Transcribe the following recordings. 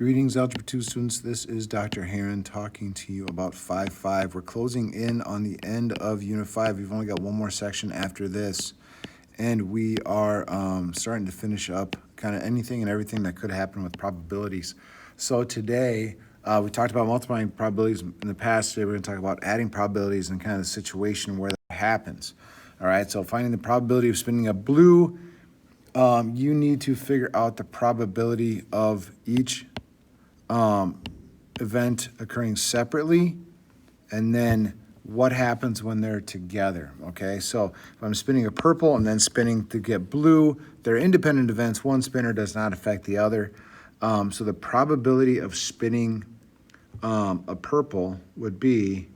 Greetings, Algebra 2 students. This is Dr. Heron talking to you about 5.5. We're closing in on the end of Unit 5. We've only got one more section after this, and we are starting to finish up kind of anything and everything that could happen with probabilities. So today, we talked about multiplying probabilities in the past. Today, we're going to talk about adding probabilities and kind of the situation where that happens. All right, so finding the probability of spinning a blue, you need to figure out the probability of each event occurring separately, and then what happens when they're together, okay? So if I'm spinning a purple and then spinning to get blue, they're independent events. One spinner does not affect the other. So the probability of spinning a purple would be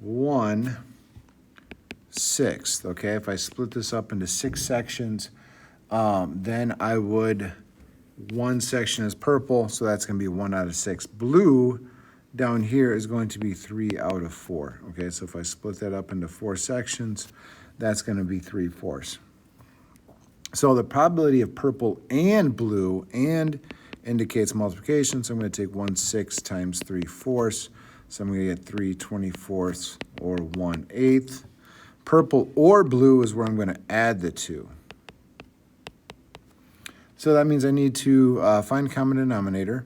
1/6, okay? If I split this up into 6 sections, then I would, one section is purple, so that's going to be 1 out of 6. Blue down here is going to be 3 out of 4. Okay, so if I split that up into 4 sections, that's going to be 3/4. So the probability of purple and blue and indicates multiplication, so I'm going to take 1/6 times 3/4. So I'm going to get 3/24 or 1/8. Purple or blue is where I'm going to add the two. So that means I need to find common denominator.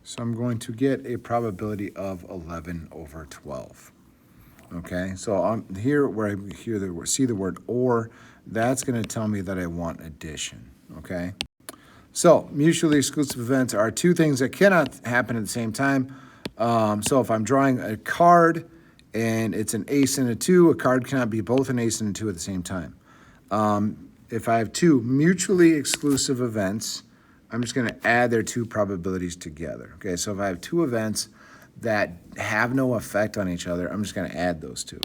So I'm going to get a probability of 11/12. Okay, so here where I see the word or, that's going to tell me that I want addition. Okay, so mutually exclusive events are two things that cannot happen at the same time. So if I'm drawing a card and it's an ace and a 2, a card cannot be both an ace and a 2 at the same time. If I have two mutually exclusive events, I'm just going to add their two probabilities together. Okay, so if I have two events that have no effect on each other, I'm just going to add those two.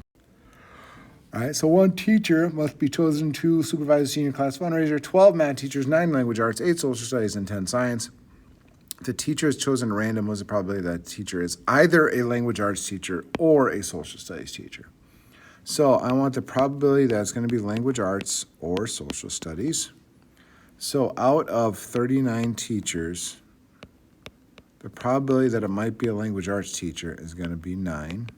All right, so one teacher must be chosen to supervise a senior class fundraiser, 12 math teachers, 9 language arts, 8 social studies, and 10 science. The teacher is chosen at random. Was the probability that the teacher is either a language arts teacher or a social studies teacher? So I want the probability that it's going to be language arts or social studies. So out of 39 teachers, the probability that it might be a language arts teacher is going to be 9.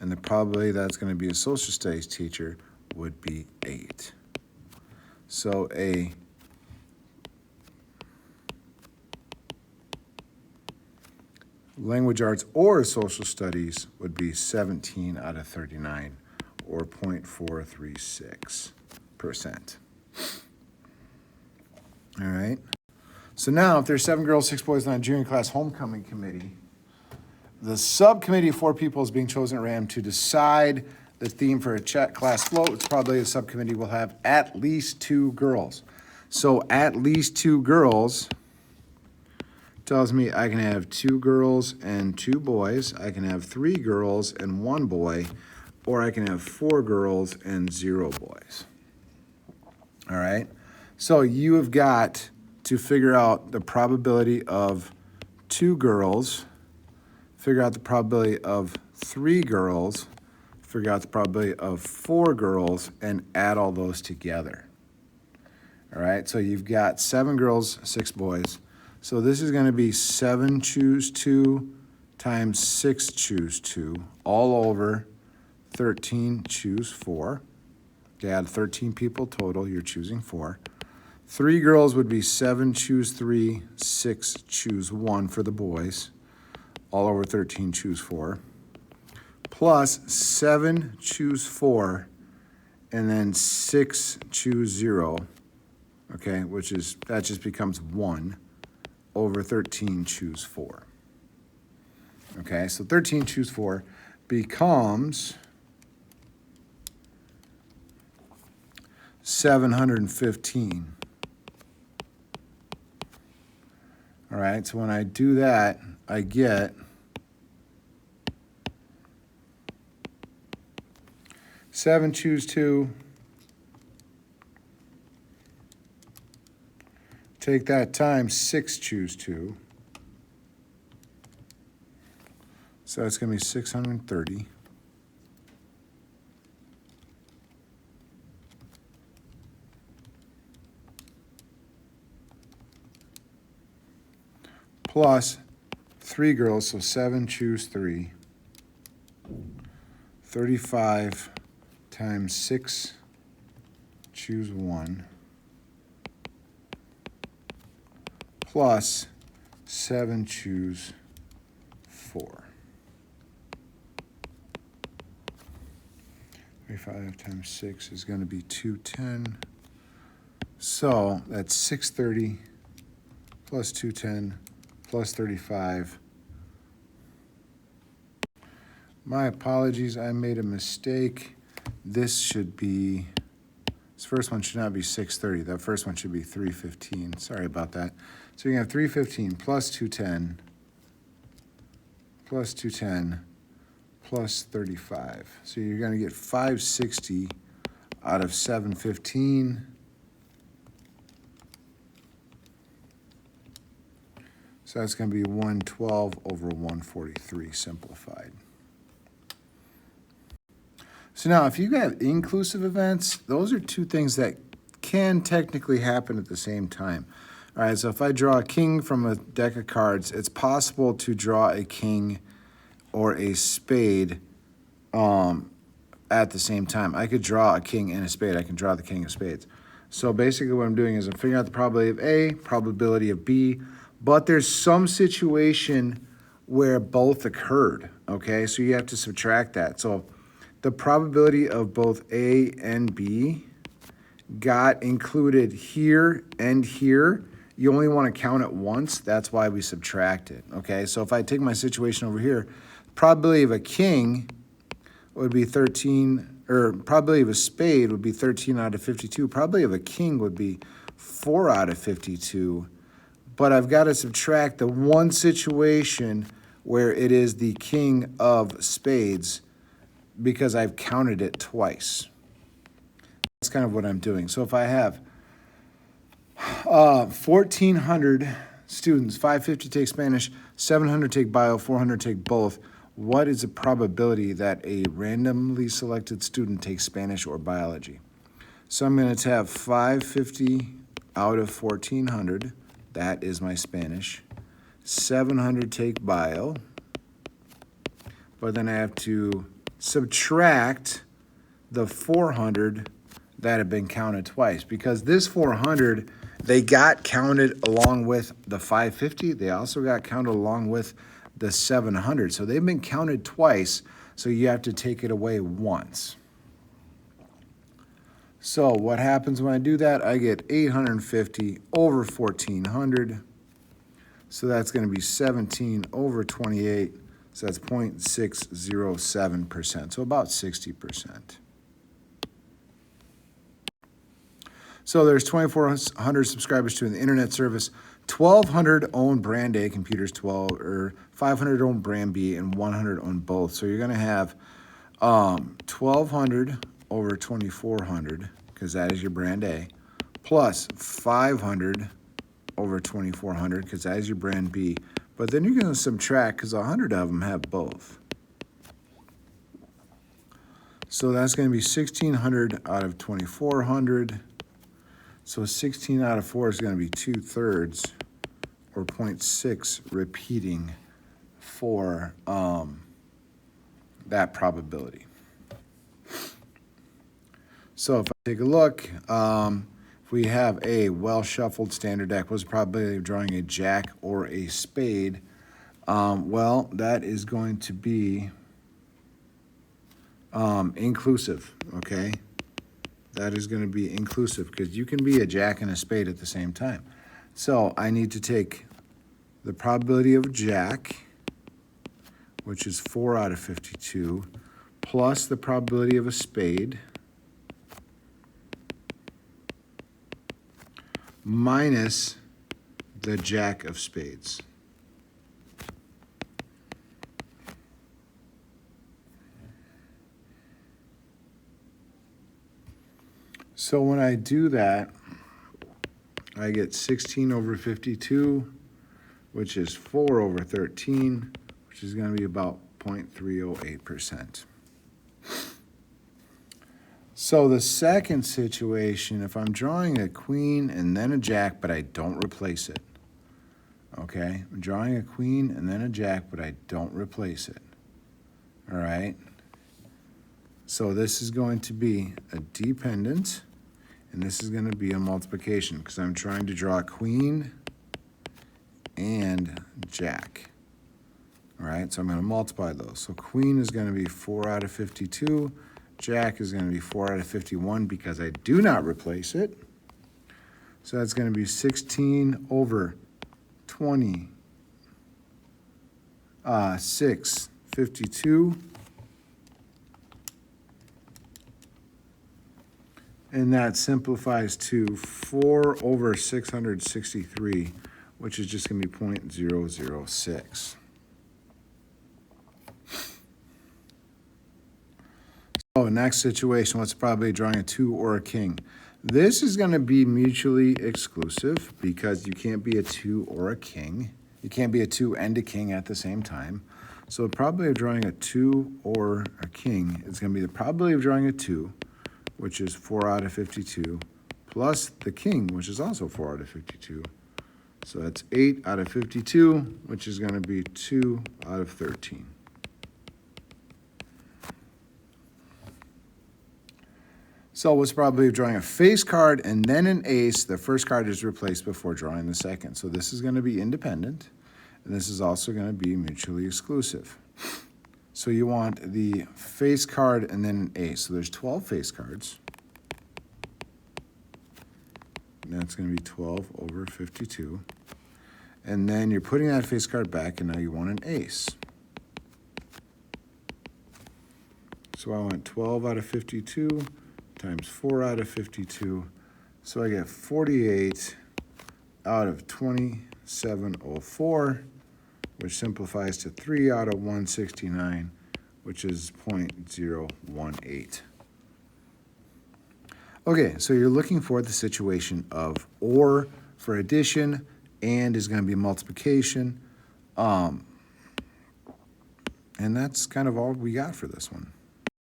And the probability that it's going to be a social studies teacher would be 8. So a language arts or social studies would be 17 out of 39, or 0.436%. All right. So now, if there's 7 girls, 6 boys on a junior class homecoming committee, the subcommittee of 4 people is being chosen at random to decide the theme for a class float. It's probably the subcommittee will have at least 2 girls. So at least 2 girls tells me I can have 2 girls and 2 boys. I can have 3 girls and 1 boy, or I can have 4 girls and 0 boys. All right. So you have got to figure out the probability of 2 girls, figure out the probability of 3 girls, figure out the probability of 4 girls, and add all those together. All right, so you've got 7 girls, 6 boys. So this is going to be 7 choose 2 times 6 choose 2, all over 13 choose 4. Okay, out of 13 people total, you're choosing 4. 3 girls would be 7 choose 3, 6 choose 1 for the boys, all over 13 choose 4, plus 7 choose 4, and then 6 choose 0, okay, that just becomes 1 over 13 choose 4. Okay, so 13 choose 4 becomes 715. All right, so when I do that, I get 7 choose 2, take that times 6 choose 2, so that's going to be 630. plus 3 girls, so 7 choose 3. 35 times 6 choose 1. Plus 7 choose 4. 35 times 6 is going to be 210. So that's 630 plus 210 plus 35. My apologies, I made a mistake. This first one should not be 630. That first one should be 315. Sorry about that. So you have 315 plus 210 plus 210 plus 35. So you're going to get 560 out of 715. So that's going to be 112 over 143 simplified. So now if you have inclusive events, those are two things that can technically happen at the same time. All right, so if I draw a king from a deck of cards, it's possible to draw a king or a spade at the same time. I could draw a king and a spade. I can draw the king of spades. So basically what I'm doing is I'm figuring out the probability of A, probability of B, but there's some situation where both occurred, okay? So you have to subtract that. So the probability of both A and B got included here and here. You only want to count it once. That's why we subtract it, okay? So if I take my situation over here, probability of a king would be 13, or probability of a spade would be 13 out of 52. Probability of a king would be 4 out of 52. But I've got to subtract the one situation where it is the king of spades because I've counted it twice. That's kind of what I'm doing. So if I have 1,400 students, 550 take Spanish, 700 take bio, 400 take both, what is the probability that a randomly selected student takes Spanish or biology? So I'm going to have 550 out of 1,400. That is my Spanish. 700 take bio. But then I have to subtract the 400 that have been counted twice. Because this 400, they got counted along with the 550. They also got counted along with the 700. So they've been counted twice, so you have to take it away once. So what happens when I do that? I get 850 over 1,400. So that's going to be 17 over 28. So that's 0.607%. So about 60%. So there's 2,400 subscribers to an internet service. 1,200 own brand A computers, 500 own brand B, and 100 own both. So you're going to have 1,200 over 2,400, because that is your brand A, plus 500 over 2,400, because that is your brand B. But then you're going to subtract, because 100 of them have both. So that's going to be 1,600 out of 2,400. So 16 out of 4 is going to be 2/3, or 0.6 repeating for that probability. So if I take a look, if we have a well-shuffled standard deck, what's the probability of drawing a jack or a spade? Well, that is going to be inclusive, okay? That is going to be inclusive because you can be a jack and a spade at the same time. So I need to take the probability of a jack, which is 4 out of 52, plus the probability of a spade, minus the jack of spades. So when I do that, I get 16 over 52, which is 4 over 13, which is going to be about 0.308%. So the second situation, if I'm drawing a queen and then a jack, but I don't replace it, Okay, I'm drawing a queen and then a jack, but I don't replace it. All right. So this is going to be a dependent, and this is going to be a multiplication because I'm trying to draw a queen and jack. All right, so I'm going to multiply those. So queen is going to be 4 out of 52. Jack is going to be 4 out of 51 because I do not replace it. So that's going to be 16 over 20, 6, 52. And that simplifies to 4 over 663, which is just going to be 0.006. So next situation, what's probably drawing a 2 or a king? This is going to be mutually exclusive because you can't be a 2 or a king. You can't be a 2 and a king at the same time. So the probability of drawing a 2 or a king is going to be the probability of drawing a 2, which is 4 out of 52, plus the king, which is also 4 out of 52. So that's 8 out of 52, which is going to be 2 out of 13. So what's the probability of drawing a face card and then an ace? The first card is replaced before drawing the second. So this is going to be independent, and this is also going to be mutually exclusive. So you want the face card and then an ace. So there's 12 face cards. And that's going to be 12 over 52. And then you're putting that face card back, and now you want an ace. So I want 12 out of 52 times 4 out of 52. So I get 48 out of 2704, which simplifies to 3 out of 169, which is 0.018. Okay, so you're looking for the situation of or for addition, and is going to be multiplication. And that's kind of all we got for this one.